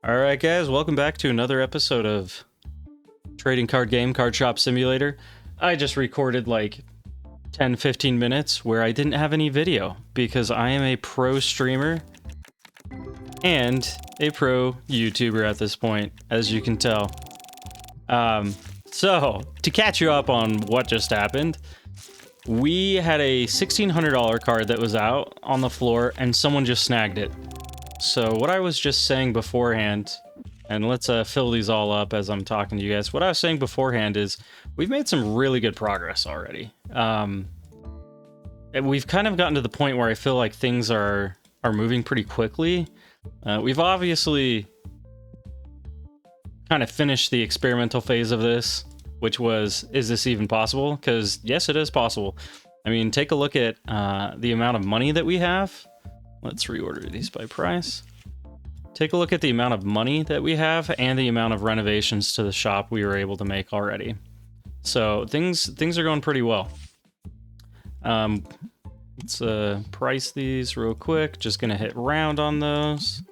Alright guys, welcome back to another episode of trading card game, Card Shop Simulator. I just recorded like 10-15 minutes where I didn't have any video because I am a pro streamer and a pro YouTuber at this point, as you can tell. So, to catch you up on what just happened, we had a $1,600 card that was out on the floor and someone just snagged it. So what I was just saying beforehand, and let's fill these all up as I'm talking to you guys. What I was saying beforehand is we've made some really good progress already. And we've kind of gotten to the point where I feel like things are moving pretty quickly. We've obviously kind of finished the experimental phase of this, which was, is this even possible? Because yes, it is possible. I mean, take a look at the amount of money that we have. Let's reorder these by price. Take a look at the amount of money that we have and the amount of renovations to the shop we were able to make already. So things are going pretty well. Let's price these real quick. Just gonna hit round on those.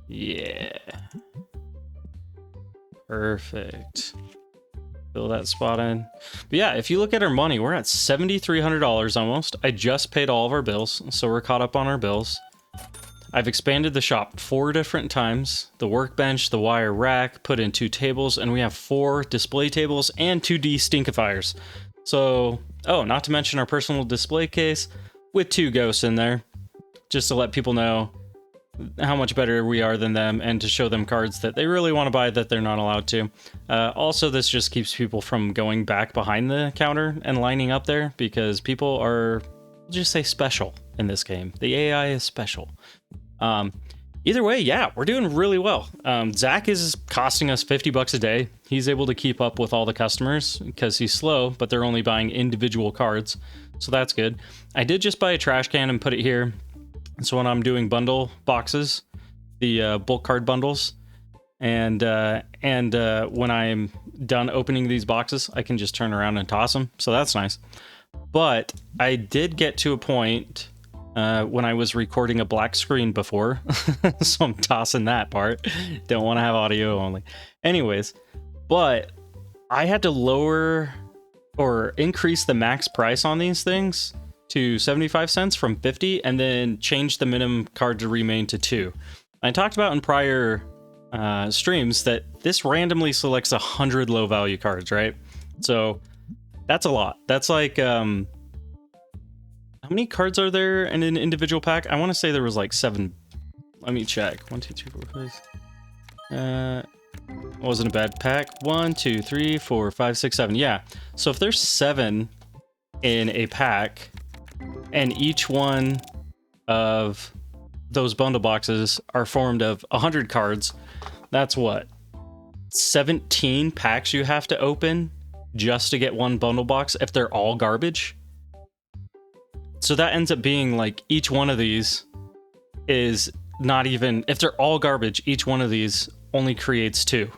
Yeah. Perfect. Fill that spot in. But yeah, if you look at our money, we're at $7,300 almost. I just paid all of our bills, so we're caught up on our bills. I've expanded the shop 4 different times. The workbench, the wire rack, put in 2 tables, and we have 4 display tables and 2 destinkifiers. So, oh, not to mention our personal display case with 2 ghosts in there, just to let people know how much better we are than them and to show them cards that they really want to buy that they're not allowed to. Also, this just keeps people from going back behind the counter and lining up there because people are, just say, special in this game. The AI is special. Either way, yeah, we're doing really well. Zach is costing us $50 a day. He's able to keep up with all the customers because he's slow, but they're only buying individual cards. So that's good. I did just buy a trash can and put it here. So when I'm doing bundle boxes, the bulk card bundles, and when I'm done opening these boxes, I can just turn around and toss them. So that's nice. But I did get to a point when I was recording a black screen before, so I'm tossing that part. Don't want to have audio only. Anyways, but I had to lower or increase the max price on these things to 75 cents from 50 and then change the minimum card to remain to 2. I talked about in prior streams that this randomly selects 100 low value cards, right? So that's a lot. That's like, how many cards are there in an individual pack? I want to say there was like 7. Let me check. 1, 2, 3, 4, 5. Wasn't a bad pack. 1, 2, 3, 4, 5, 6, 7. Yeah. So if there's 7 in a pack, and each one of those bundle boxes are formed of 100 cards, that's what? 17 packs you have to open just to get one bundle box if they're all garbage. So that ends up being like each one of these is not even, if they're all garbage, each one of these only creates 2.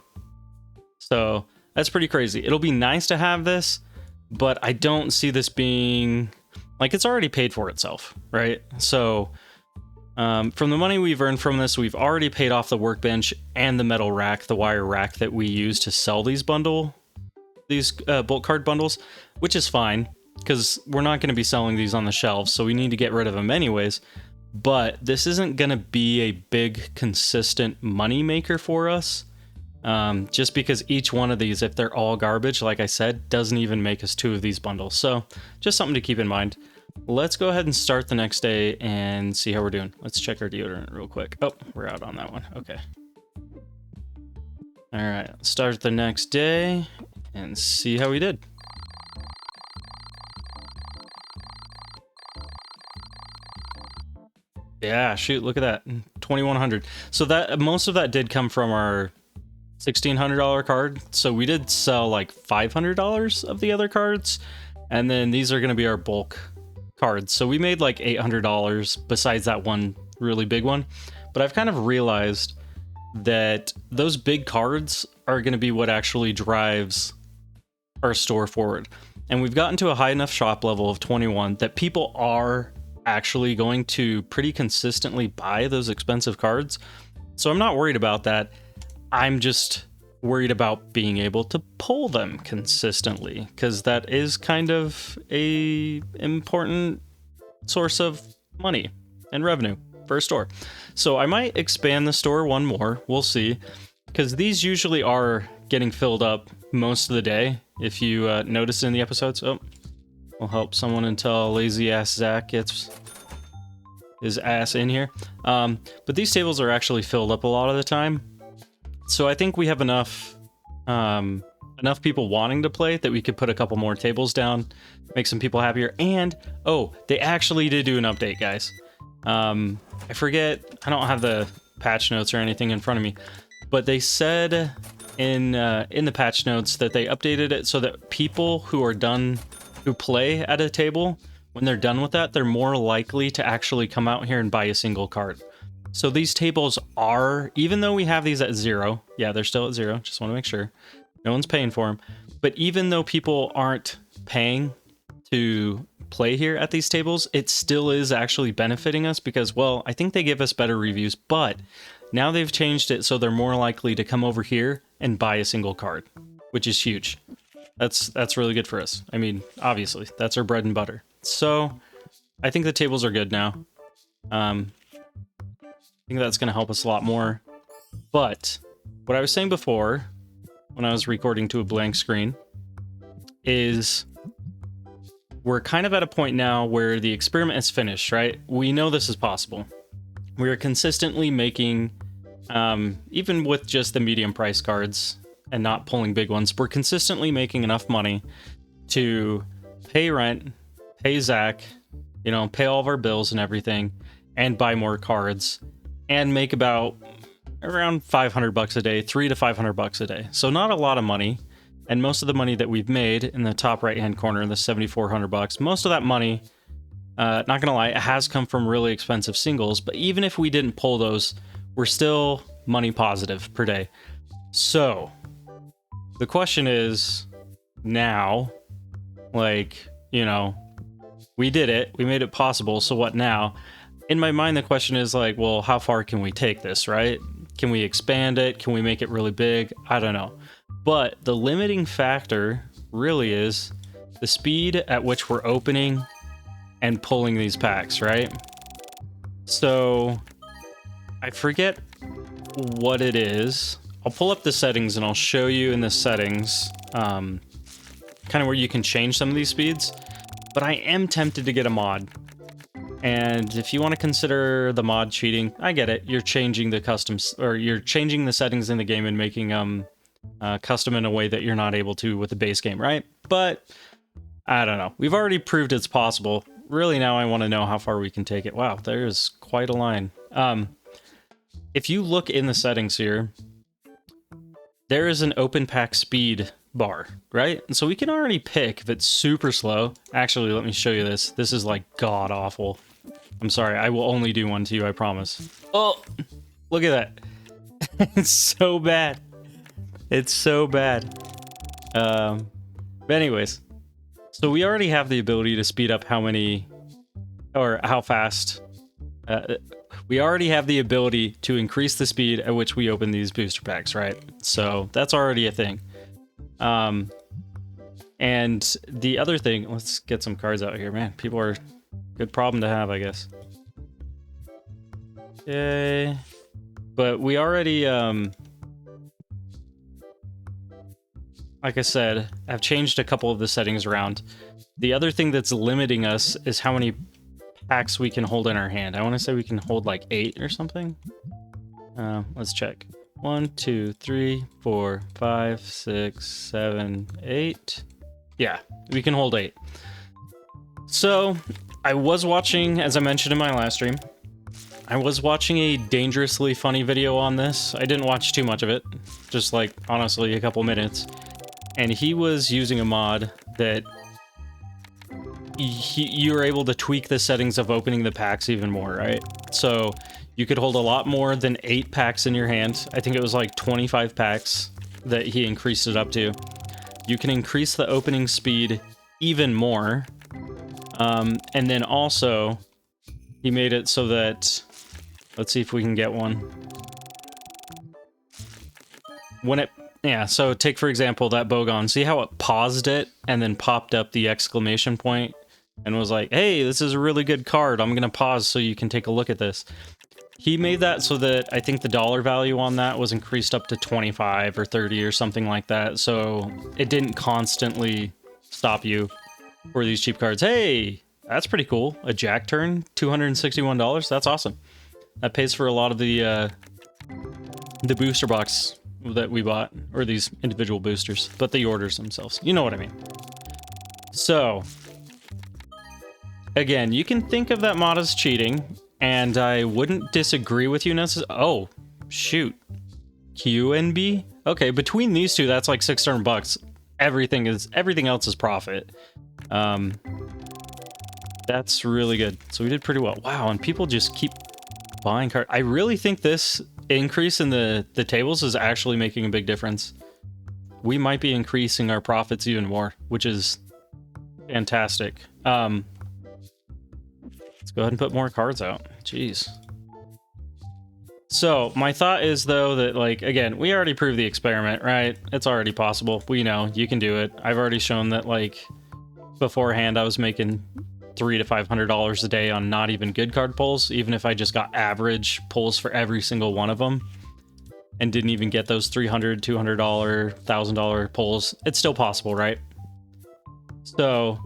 So that's pretty crazy. It'll be nice to have this, but I don't see this being, like, it's already paid for itself, right? So from the money we've earned from this, we've already paid off the workbench and the metal rack, the wire rack that we use to sell these bulk card bundles, which is fine because we're not going to be selling these on the shelves, so we need to get rid of them anyways. But this isn't going to be a big, consistent money maker for us. Just because each one of these, if they're all garbage, like I said, doesn't even make us 2 of these bundles. So just something to keep in mind. Let's go ahead and start the next day and see how we're doing. Let's check our deodorant real quick. Oh, we're out on that one. Okay. All right, let's start the next day and see how we did. Yeah, shoot, look at that. 2,100. So that most of that did come from our $1,600 card. So we did sell like $500 of the other cards, and then these are going to be our bulk cards. So we made like $800 besides that one really big one. But I've kind of realized that those big cards are going to be what actually drives our store forward. And we've gotten to a high enough shop level of 21 that people are actually going to pretty consistently buy those expensive cards. So I'm not worried about that. I'm just worried about being able to pull them consistently, because that is kind of a important source of money and revenue for a store. So I might expand the store one more. We'll see, because these usually are getting filled up most of the day. If you notice in the episodes, we'll help someone until lazy ass Zach gets his ass in here. But these tables are actually filled up a lot of the time. So I think we have enough people wanting to play that we could put a couple more tables down, make some people happier. And, they actually did do an update, guys. I forget, I don't have the patch notes or anything in front of me, but they said in the patch notes that they updated it so that people who play at a table, when they're done with that, they're more likely to actually come out here and buy a single card. So these tables are, even though we have these at 0, yeah, they're still at 0, just want to make sure. No one's paying for them. But even though people aren't paying to play here at these tables, it still is actually benefiting us because, well, I think they give us better reviews, but now they've changed it so they're more likely to come over here and buy a single card, which is huge. That's really good for us. I mean, obviously, that's our bread and butter. So I think the tables are good now. I think that's going to help us a lot more. But what I was saying before, when I was recording to a blank screen, is we're kind of at a point now where the experiment is finished, right? We know this is possible. We are consistently making, even with just the medium price cards and not pulling big ones, we're consistently making enough money to pay rent, pay Zach, pay all of our bills and everything, and buy more cards, and make about around $500 a day, $300 to $500 a day. So not a lot of money. And most of the money that we've made in the top right-hand corner, the $7,400, most of that money, not gonna lie, it has come from really expensive singles. But even if we didn't pull those, we're still money positive per day. So the question is now, we did it, we made it possible. So what now? In my mind, the question is well, how far can we take this, right? Can we expand it? Can we make it really big? I don't know. But the limiting factor really is the speed at which we're opening and pulling these packs, right? So I forget what it is. I'll pull up the settings and I'll show you in the settings kind of where you can change some of these speeds. But I am tempted to get a mod. And if you want to consider the mod cheating, I get it. You're changing the customs, or you're changing the settings in the game and making custom in a way that you're not able to with the base game, right? But I don't know. We've already proved it's possible. Really, now I want to know how far we can take it. Wow, there's quite a line. If you look in the settings here, there is an open pack speed bar, right? And so we can already pick if it's super slow. Actually, let me show you this. This is god awful. I'm sorry, I will only do one to you, I promise. Oh, look at that. It's so bad. It's so bad. But anyways, so we already have the ability to speed up how fast. We already have the ability to increase the speed at which we open these booster packs, right? So that's already a thing. And the other thing, let's get some cards out here, man. People are good problem to have, I guess. Okay. But we already, like I said, I've changed a couple of the settings around. The other thing that's limiting us is how many packs we can hold in our hand. I want to say we can hold 8 or something. Let's check. 1, 2, 3, 4, 5, 6, 7, 8. Yeah, we can hold 8. So I was watching, as I mentioned in my last stream, I was watching a dangerously funny video on this. I didn't watch too much of it, just honestly a couple minutes. And he was using a mod that you were able to tweak the settings of opening the packs even more, right? So you could hold a lot more than 8 packs in your hand. I think it was 25 packs that he increased it up to. You can increase the opening speed even more. And then also, he made it so that, let's see if we can get one. when it, yeah, so take for example that Bogon. See how it paused it and then popped up the exclamation point and was like, hey, this is a really good card. I'm going to pause so you can take a look at this. He made that so that I think the dollar value on that was increased up to 25 or 30 or something like that. So it didn't constantly stop you for these cheap cards. Hey, that's pretty cool. A Jack turn, $261. That's awesome. That pays for a lot of the booster box that we bought, or these individual boosters, but the orders themselves. You know what I mean. So, again, you can think of that mod as cheating, and I wouldn't disagree with you necessarily. Oh, shoot. QNB? Okay, between these two, that's like 600 bucks. Everything else is profit. That's really good. So we did pretty well. Wow, and people just keep buying cards. I really think this increase in the tables is actually making a big difference. We might be increasing our profits even more, which is fantastic. Let's go ahead and put more cards out. Jeez. So my thought is though that, like, again, we already proved the experiment, right? It's already possible. We know you can do it. I've already shown that, like, beforehand I was making $300 to $500 a day on not even good card pulls, even if I just got average pulls for every single one of them and didn't even get those $300, $200, $1,000 pulls. It's still possible, right? So,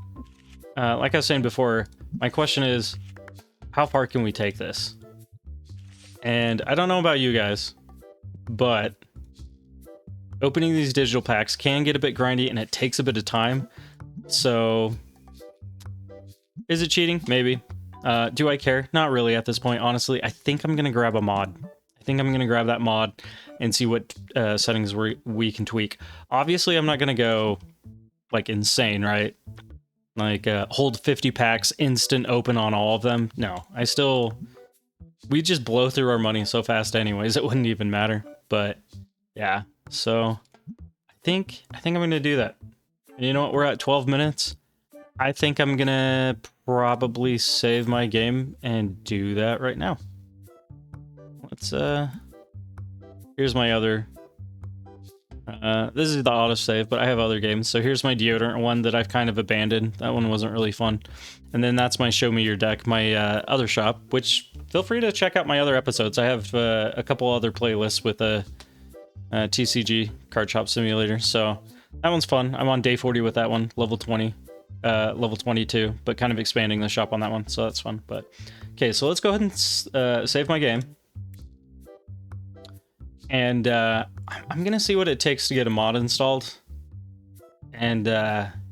like I was saying before, my question is, how far can we take this? And I don't know about you guys, but opening these digital packs can get a bit grindy and it takes a bit of time. So, is it cheating? Maybe. Do I care? Not really at this point, honestly. I think I'm going to grab a mod. I think I'm going to grab that mod and see what settings we can tweak. Obviously, I'm not going to go, like, insane, right? Like, hold 50 packs, instant open on all of them. No, we just blow through our money so fast anyways, it wouldn't even matter. But, yeah. So, I think I'm going to do that. And you know what? We're at 12 minutes. I think I'm gonna probably save my game and do that right now. Let's, here's my other, this is the autosave, but I have other games. So here's my deodorant one that I've kind of abandoned. That one wasn't really fun. And then that's my Show Me Your Deck, my other shop, which feel free to check out my other episodes. I have a couple other playlists with a TCG Card Shop Simulator. So that one's fun. I'm on day 40 with that one, level 20. Level 22, but kind of expanding the shop on that one, so that's fun. But okay, so let's go ahead and save my game, and I'm gonna see what it takes to get a mod installed, and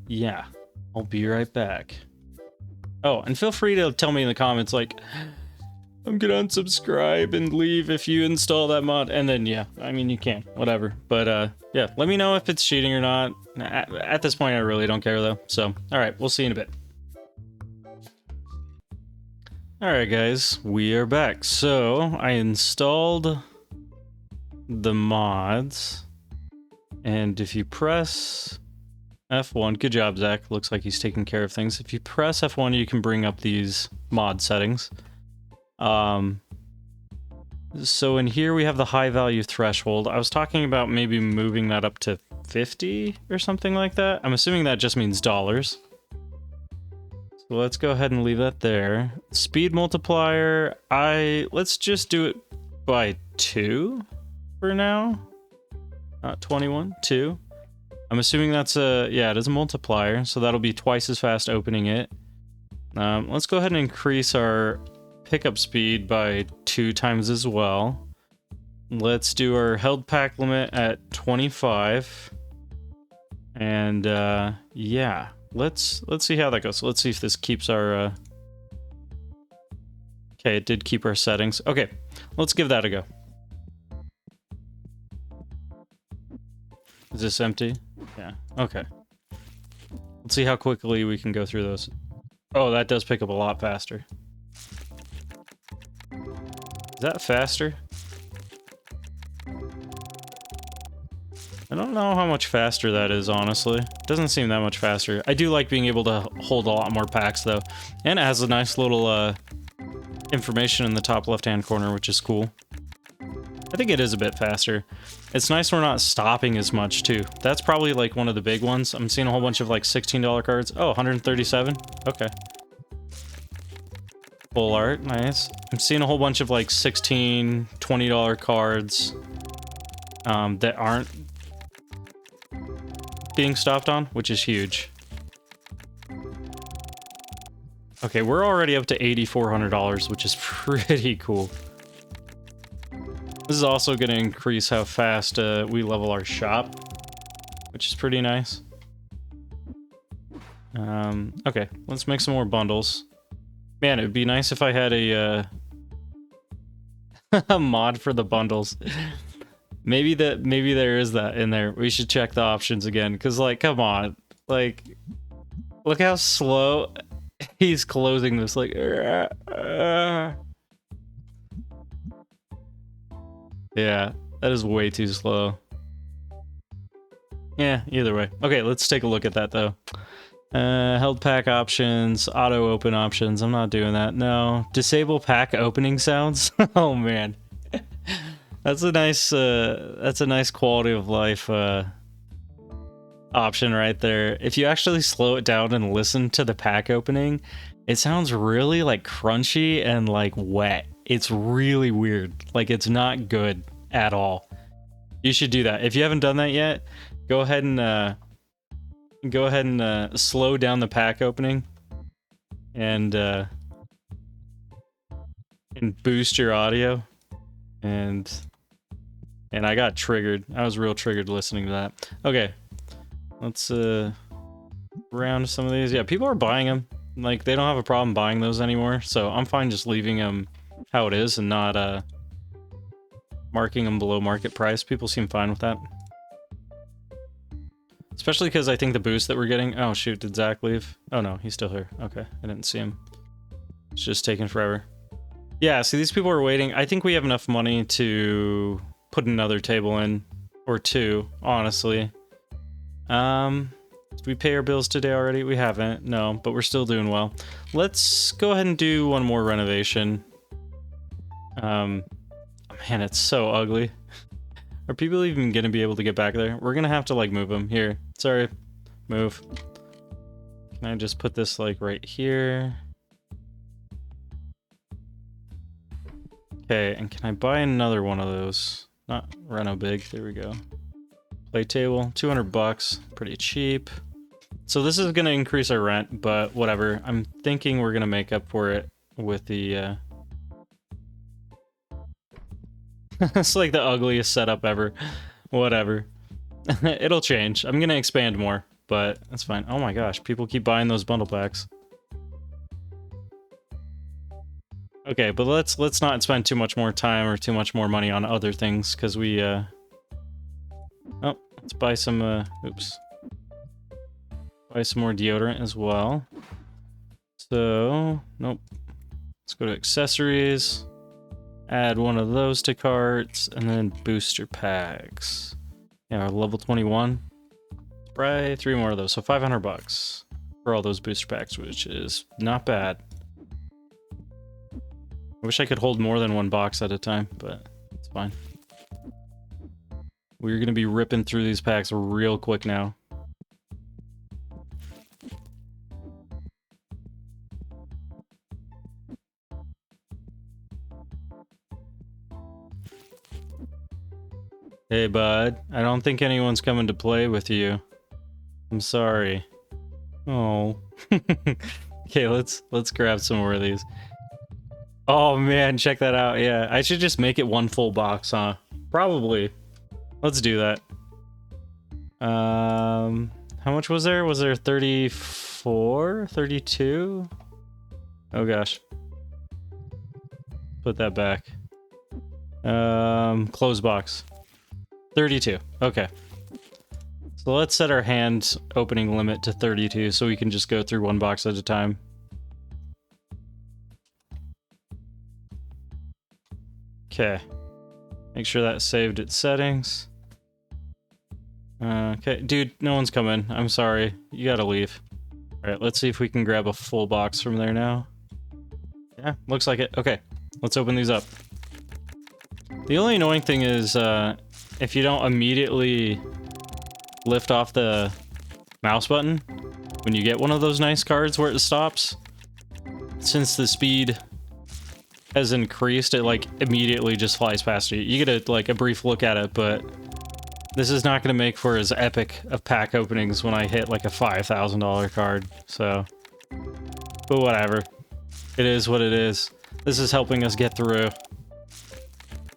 yeah, I'll be right back. Oh, and feel free to tell me in the comments, like, I'm gonna unsubscribe and leave if you install that mod, and then yeah, I mean, you can, whatever. But yeah, let me know if it's cheating or not. At this point, I really don't care though. So, all right, we'll see you in a bit. All right, guys, we are back. So I installed the mods, and if you press F1, good job, Zach. Looks like he's taking care of things. If you press F1, you can bring up these mod settings. So in here we have the high value threshold. I was talking about maybe moving that up to 50 or something like that. I'm assuming that just means dollars. So let's go ahead and leave that there. Speed multiplier, let's just do it by 2 for now. Not 21, 2. I'm assuming that's yeah, it is a multiplier, so that'll be twice as fast opening it. Let's go ahead and increase our pickup speed by 2 times as well. Let's do our held pack limit at 25. And yeah, let's see how that goes. So let's see if this keeps our okay, it did keep our settings. Okay, let's give that a go. Is this empty? Yeah, okay. Let's see how quickly we can go through those. Oh, that does pick up a lot faster. Is that faster? I don't know how much faster that is, honestly. Doesn't seem that much faster. I do like being able to hold a lot more packs, though. And it has a nice little information in the top left-hand corner, which is cool. I think it is a bit faster. It's nice we're not stopping as much too. That's probably like one of the big ones. I'm seeing a whole bunch of like $16 cards. Oh, 137. Okay. Full art, nice. I'm seeing a whole bunch of like $16, $20 cards that aren't being stopped on, which is huge. Okay, we're already up to $8,400, which is pretty cool. This is also going to increase how fast we level our shop, which is pretty nice. Okay, let's make some more bundles. Man, it would be nice if I had a a mod for the bundles. Maybe there is that in there. We should check the options again, because like, come on, like, look how slow he's closing this. Like, yeah, that is way too slow. Yeah, either way. Okay, let's take a look at that though. Held pack options, auto open options. I'm not doing that. No. Disable pack opening sounds. Oh man. That's a nice quality of life option right there. If you actually slow it down and listen to the pack opening, it sounds really like crunchy and like wet. It's really weird. Like it's not good at all. You should do that. If you haven't done that yet, go ahead and slow down the pack opening and boost your audio. And I got triggered. I was real triggered listening to that. Okay, let's round some of these. Yeah, people are buying them. Like they don't have a problem buying those anymore. So I'm fine just leaving them how it is and not marking them below market price. People seem fine with that. Especially because I think the boost that we're getting... Oh, shoot, did Zach leave? Oh, no, he's still here. Okay, I didn't see him. It's just taking forever. Yeah, see, these people are waiting. I think we have enough money to put another table in. Or two, honestly. Did we pay our bills today already? We haven't. No, but we're still doing well. Let's go ahead and do one more renovation. Man, it's so ugly. Are people even gonna be able to get back there? We're gonna have to like move them. Here, sorry, move. Can I just put this like right here? Okay, and can I buy another one of those? Not reno big, there we go. Play table, 200 bucks, pretty cheap. So this is gonna increase our rent, but whatever. I'm thinking we're gonna make up for it with the it's like the ugliest setup ever. Whatever. It'll change. I'm gonna expand more, but that's fine. Oh my gosh, people keep buying those bundle packs. Okay, but let's not spend too much more time or too much more money on other things, because we oh, let's buy some oops. Buy some more deodorant as well. So nope. Let's go to accessories. Add one of those to carts, and then booster packs. Yeah, level 21. Spray 3 more of those, so 500 bucks for all those booster packs, which is not bad. I wish I could hold more than one box at a time, but it's fine. We're gonna be ripping through these packs real quick now. Hey, bud. I don't think anyone's coming to play with you. I'm sorry. Oh. Okay, let's grab some more of these. Oh man, check that out. Yeah, I should just make it one full box, huh? Probably. Let's do that. How much was there? Was there 34? 32? Oh gosh. Put that back. Close box. 32. Okay. So let's set our hand opening limit to 32 so we can just go through one box at a time. Okay. Make sure that saved its settings. Okay, dude, no one's coming. I'm sorry. You gotta leave. Alright, let's see if we can grab a full box from there now. Yeah, looks like it. Okay, let's open these up. The only annoying thing is if you don't immediately lift off the mouse button when you get one of those nice cards where it stops, since the speed has increased, it like immediately just flies past you. You get like a brief look at it, but this is not going to make for as epic of pack openings when I hit like a $5,000 card. So, but whatever. It is what it is. This is helping us get through.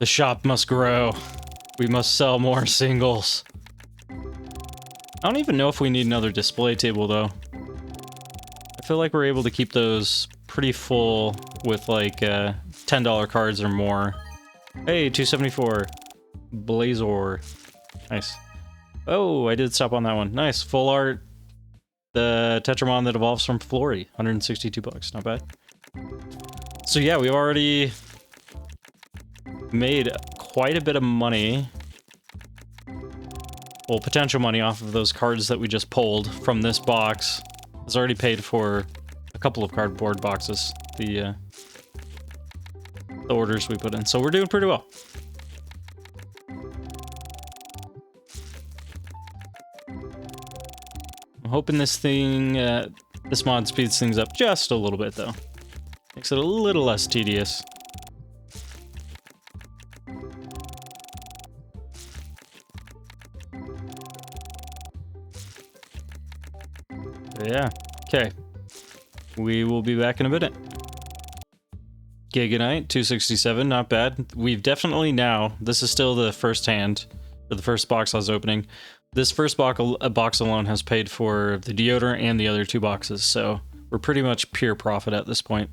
The shop must grow. We must sell more singles. I don't even know if we need another display table though. I feel like we're able to keep those pretty full with like $10 cards or more. Hey, 274. Blazor. Nice. Oh, I did stop on that one. Nice. Full art. The Tetramon that evolves from Flori. 162 bucks. Not bad. So yeah, we've already made quite a bit of money. Well, potential money off of those cards that we just pulled from this box. It's already paid for a couple of cardboard boxes. The orders we put in. So we're doing pretty well. I'm hoping this thing, this mod speeds things up just a little bit though. Makes it a little less tedious. Yeah, okay. We will be back in a minute. Giganite, 267, not bad. We've definitely now, this is still the first hand, or the first box I was opening. This first box alone has paid for the deodorant and the other two boxes, so we're pretty much pure profit at this point.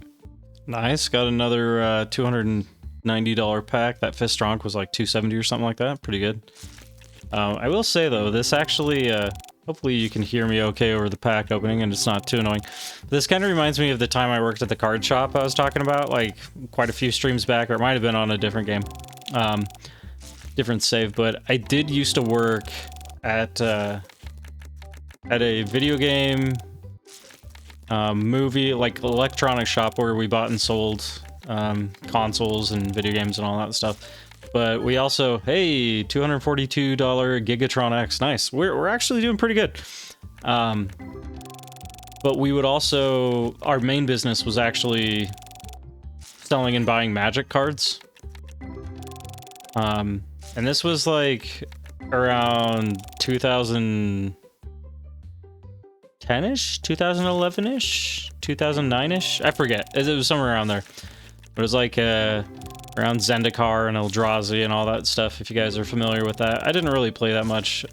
Nice, got another $290 pack. That Fistronk was like $270 or something like that, pretty good. I will say though, this actually, hopefully you can hear me okay over the pack opening and it's not too annoying. This kind of reminds me of the time I worked at the card shop I was talking about, like quite a few streams back, or it might have been on a different game. Different save, but I did used to work at a video game, movie, like electronic shop where we bought and sold consoles and video games and all that stuff. But we also, hey, $242 Gigatron X, nice. We're actually doing pretty good. But we would also, our main business was actually selling and buying Magic cards. And this was like around 2010-ish, 2011-ish, 2009-ish. I forget. It was somewhere around there. It was like around Zendikar and Eldrazi and all that stuff, if you guys are familiar with that. I didn't really play that much,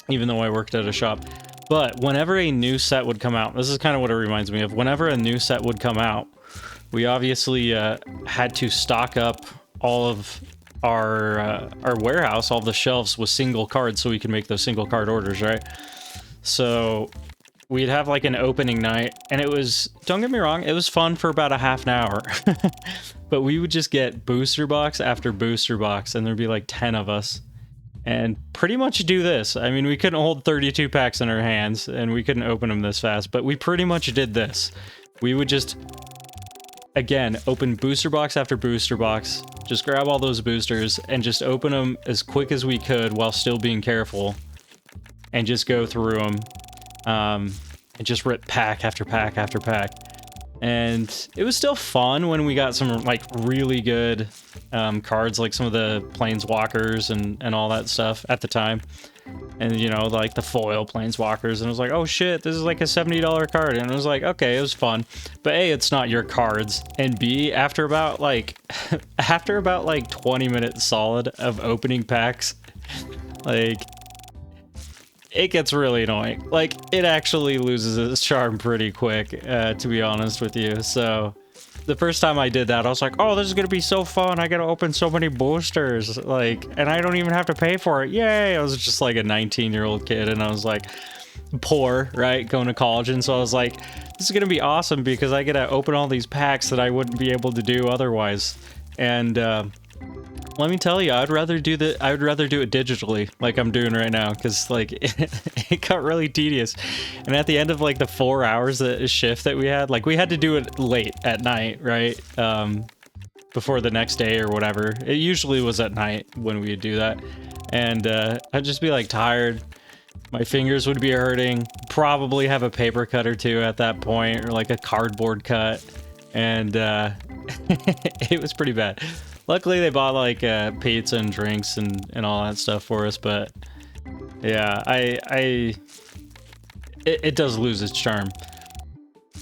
even though I worked at a shop. But whenever a new set would come out, this is kind of what it reminds me of. Whenever a new set would come out, we obviously had to stock up all of our warehouse, all the shelves with single cards so we could make those single card orders, right? So we'd have like an opening night, and it was, don't get me wrong, it was fun for about a half an hour. But we would just get booster box after booster box, and there'd be like 10 of us. And pretty much do this. I mean, we couldn't hold 32 packs in our hands, and we couldn't open them this fast, but we pretty much did this. We would just, again, open booster box after booster box, just grab all those boosters, and just open them as quick as we could while still being careful, and just go through them. And just rip pack after pack after pack. And it was still fun when we got some like really good cards, like some of the Planeswalkers and all that stuff at the time. And you know, like the foil Planeswalkers, and it was like, oh shit, this is like a $70 card. And it was like, okay, it was fun. But A, it's not your cards. And B, after about like 20 minutes solid of opening packs, like it gets really annoying. Like, it actually loses its charm pretty quick, to be honest with you. So, the first time I did that, I was like, oh, this is gonna be so fun. I gotta open so many boosters. Like, and I don't even have to pay for it. Yay! I was just like a 19-year-old kid, and I was like, poor, right? Going to college. And so I was like, this is gonna be awesome because I get to open all these packs that I wouldn't be able to do otherwise. And, let me tell you, I'd rather do it digitally, like I'm doing right now, because like it got really tedious. And at the end of like the 4 hours shift that we had, like we had to do it late at night, right? before the next day or whatever. It usually was at night when we would do that. And I'd just be like tired. My fingers would be hurting. Probably have a paper cut or two at that point, or like a cardboard cut. And it was pretty bad. Luckily, they bought like pizza and drinks and all that stuff for us. But yeah, it does lose its charm.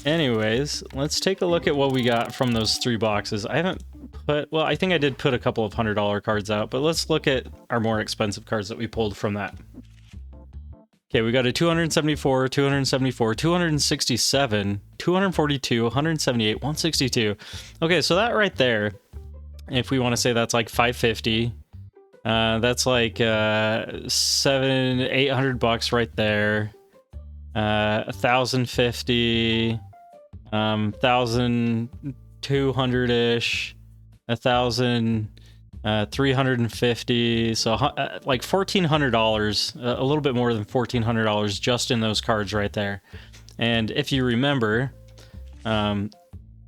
Anyways, let's take a look at what we got from those 3 boxes. I haven't put, well, I think I did put a couple of $100 cards out, but let's look at our more expensive cards that we pulled from that. Okay, we got a 274, 274, 267, 242, 178, 162. Okay, so that right there, if we want to say that's like 550, that's like $800 right there. 1,050, 1,200-ish, 1,350, so like $1,400, a little bit more than $1,400 just in those cards right there. And if you remember, that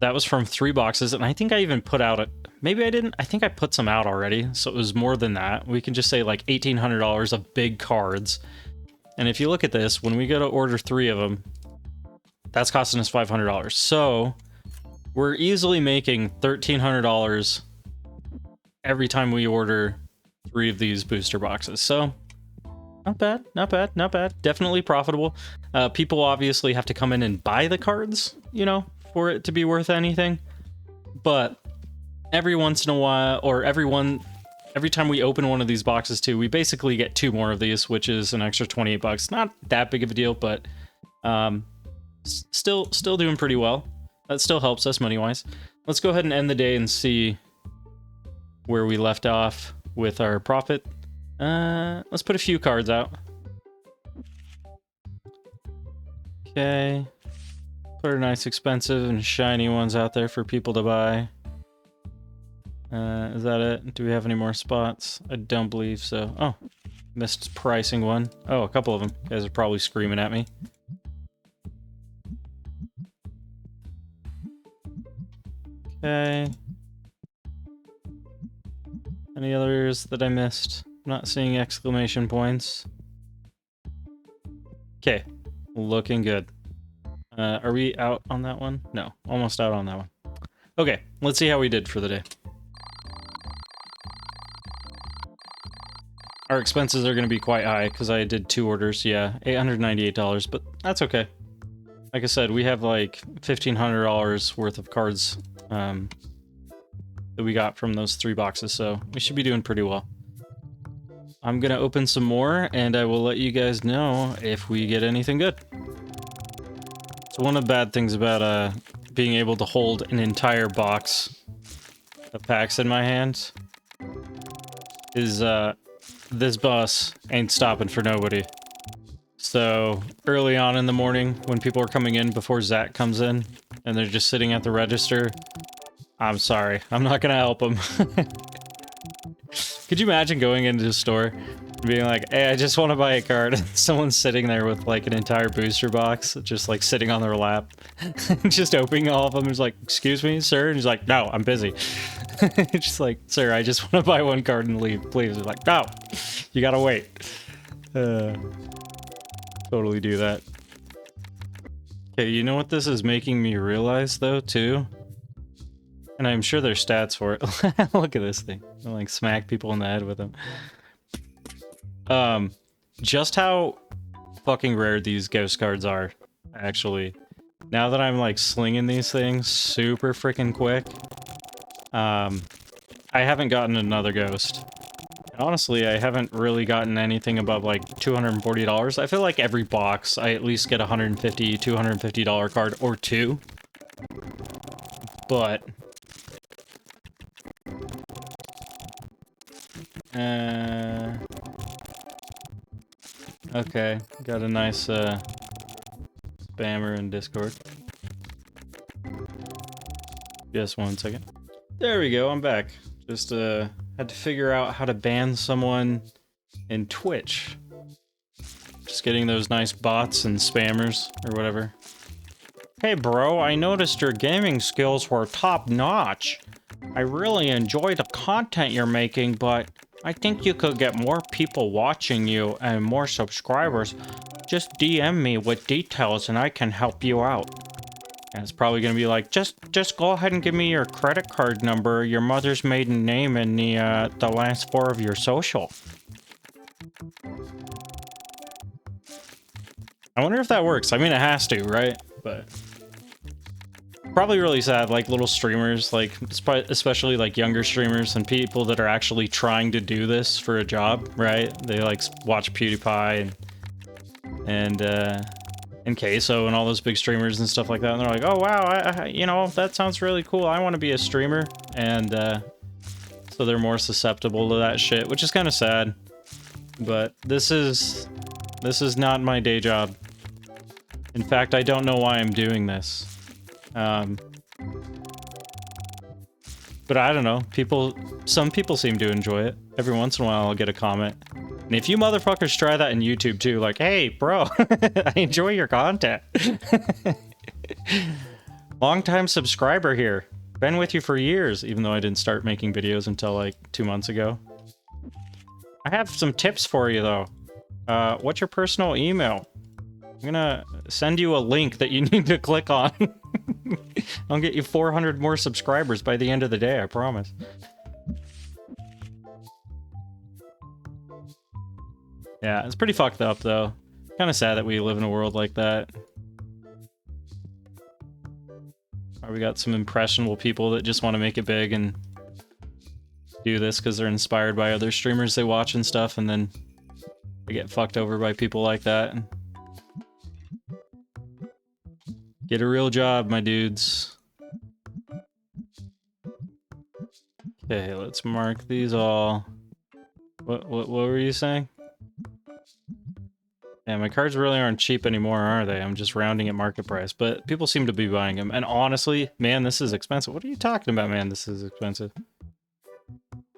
was from 3 boxes, and I think I even put out maybe I didn't, I think I put some out already, so it was more than that. We can just say like $1,800 of big cards. And if you look at this, when we go to order 3 of them, that's costing us $500. So we're easily making $1,300 every time we order 3 of these booster boxes. So not bad, not bad, not bad. Definitely profitable. People obviously have to come in and buy the cards, you know, for it to be worth anything. But every once in a while, or every time we open one of these boxes too, we basically get 2 more of these, which is an extra $28. Not that big of a deal, but still doing pretty well. That still helps us money-wise. Let's go ahead and end the day and see where we left off with our profit. Let's put a few cards out. Okay. Put our nice expensive and shiny ones out there for people to buy. Is that it? Do we have any more spots? I don't believe so. Oh, missed pricing one. Oh, a couple of them. You guys are probably screaming at me. Okay. Any others that I missed? I'm not seeing exclamation points. Okay, looking good. Are we out on that one? No, almost out on that one. Okay, let's see how we did for the day. Our expenses are going to be quite high because I did 2 orders. Yeah, $898, but that's okay. Like I said, we have like $1,500 worth of cards that we got from those 3 boxes, so we should be doing pretty well. I'm going to open some more, and I will let you guys know if we get anything good. So one of the bad things about being able to hold an entire box of packs in my hand is this bus ain't stopping for nobody. So early on in the morning, when people are coming in before Zach comes in, and they're just sitting at the register, I'm sorry, I'm not gonna help them. Could you imagine going into the store and being like, hey, I just want to buy a card, and someone's sitting there with like an entire booster box, just like sitting on their lap, just opening all of them. He's like, excuse me, sir? And he's like, no, I'm busy. Just like, sir, I just want to buy 1 card and leave, please. He's like, no, you gotta wait. Totally do that. Okay, you know what this is making me realize though, too? And I'm sure there's stats for it. Look at this thing. I like smack people in the head with them. Just how fucking rare these ghost cards are, actually. Now that I'm like slinging these things super freaking quick, I haven't gotten another ghost. And honestly, I haven't really gotten anything above like $240. I feel like every box I at least get a $150, $250 card or 2. But okay, got a nice spammer in Discord. Just 1 second. There we go, I'm back. Just had to figure out how to ban someone in Twitch. Just getting those nice bots and spammers or whatever. Hey bro, I noticed your gaming skills were top notch. I really enjoy the content you're making, but I think you could get more people watching you and more subscribers. Just DM me with details and I can help you out. And it's probably gonna be like, just go ahead and give me your credit card number, your mother's maiden name, and the last 4 of your social. I wonder if that works. I mean, it has to, right? But probably really sad, like little streamers, like especially like younger streamers and people that are actually trying to do this for a job, right? They like watch PewDiePie and Queso and all those big streamers and stuff like that, and they're like, oh wow, you know, that sounds really cool. I want to be a streamer, and so they're more susceptible to that shit, which is kind of sad. But this is not my day job. In fact, I don't know why I'm doing this. But I don't know. Some people seem to enjoy it. Every once in a while, I'll get a comment. And if you motherfuckers try that in YouTube too, like, hey, bro, I enjoy your content. Long-time subscriber here. Been with you for years, even though I didn't start making videos until like 2 months ago. I have some tips for you though. What's your personal email? I'm gonna send you a link that you need to click on. I'll get you 400 more subscribers by the end of the day, I promise. Yeah, it's pretty fucked up though. Kind of sad that we live in a world like that. We got some impressionable people that just want to make it big and do this because they're inspired by other streamers they watch and stuff, and then they get fucked over by people like that. Get a real job, my dudes. Okay, let's mark these all. What were you saying? Yeah, my cards really aren't cheap anymore, are they? I'm just rounding at market price, but people seem to be buying them. And honestly, man, this is expensive. What are you talking about, man? This is expensive.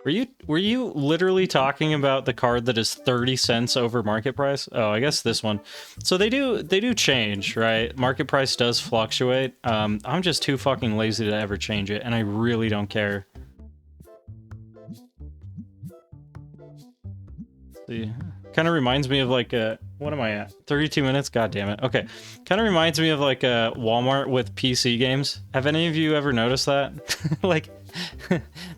Were you literally talking about the card that is 30 cents over market price? Oh, I guess this one. So they do change, right? Market price does fluctuate. I'm just too fucking lazy to ever change it, and I really don't care. Let's see. Kind of reminds me of like a, what am I at? 32 minutes? God damn it. Okay. Kind of reminds me of like a Walmart with PC games. Have any of you ever noticed that? Like,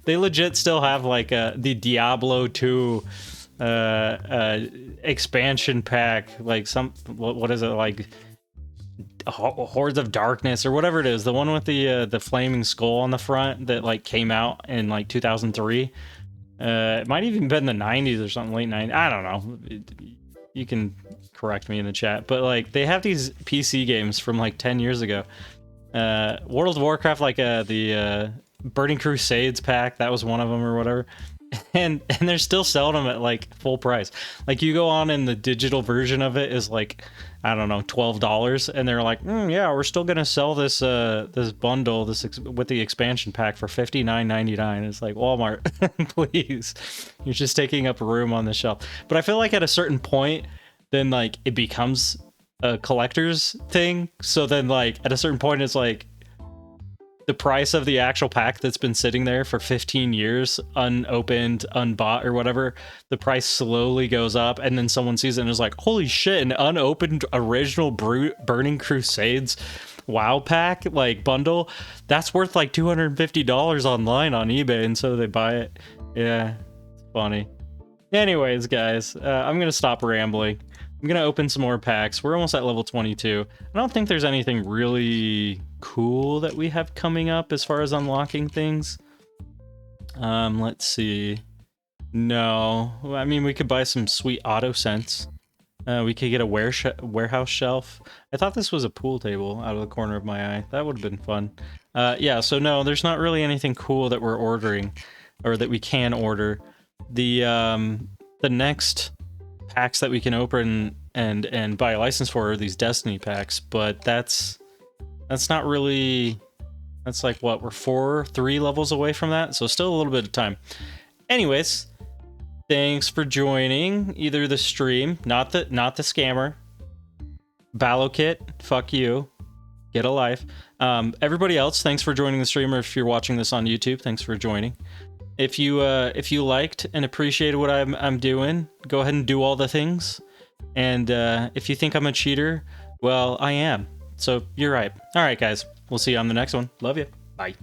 they legit still have like the Diablo 2 expansion pack, like some, what is it, like Hordes of Darkness or whatever it is, the one with the flaming skull on the front that like came out in like 2003. It might even been the 90s or something, late 90s. I don't know. You can correct me in the chat, but like they have these PC games from like 10 years ago. World of Warcraft, like the Burning Crusades pack, that was one of them or whatever. And they're still selling them at like full price. Like you go on and the digital version of it is like, I don't know, $12, and they're like, yeah, we're still gonna sell this this bundle, with the expansion pack for $59.99. It's like, Walmart, please, you're just taking up room on the shelf. But I feel like at a certain point, then like it becomes a collector's thing. So then like at a certain point, it's like the price of the actual pack that's been sitting there for 15 years, unopened, unbought, or whatever, the price slowly goes up, and then someone sees it and is like, holy shit, an unopened original Burning Crusades WoW pack, like, bundle, that's worth like $250 online on eBay, and so they buy it. Yeah, it's funny. Anyways, guys, I'm gonna stop rambling. I'm gonna open some more packs. We're almost at level 22. I don't think there's anything really cool that we have coming up as far as unlocking things. Let's see. No, I mean, we could buy some sweet auto scents. We could get a warehouse shelf. I thought this was a pool table out of the corner of my eye. That would have been fun. Yeah, so no, there's not really anything cool that we're ordering, or that we can order. The next packs that we can open and buy a license for are these Destiny packs, but that's not really, that's like what, we're 3 levels away from that, so still a little bit of time. Anyways, thanks for joining either the stream, not the scammer, Ballokit, fuck you, Get a life. Everybody else, thanks for joining the stream, or if you're watching this on YouTube, thanks for joining. If you liked and appreciated what I'm doing, go ahead and do all the things. And if you think I'm a cheater, well, I am. So you're right. All right, guys. We'll see you on the next one. Love you. Bye.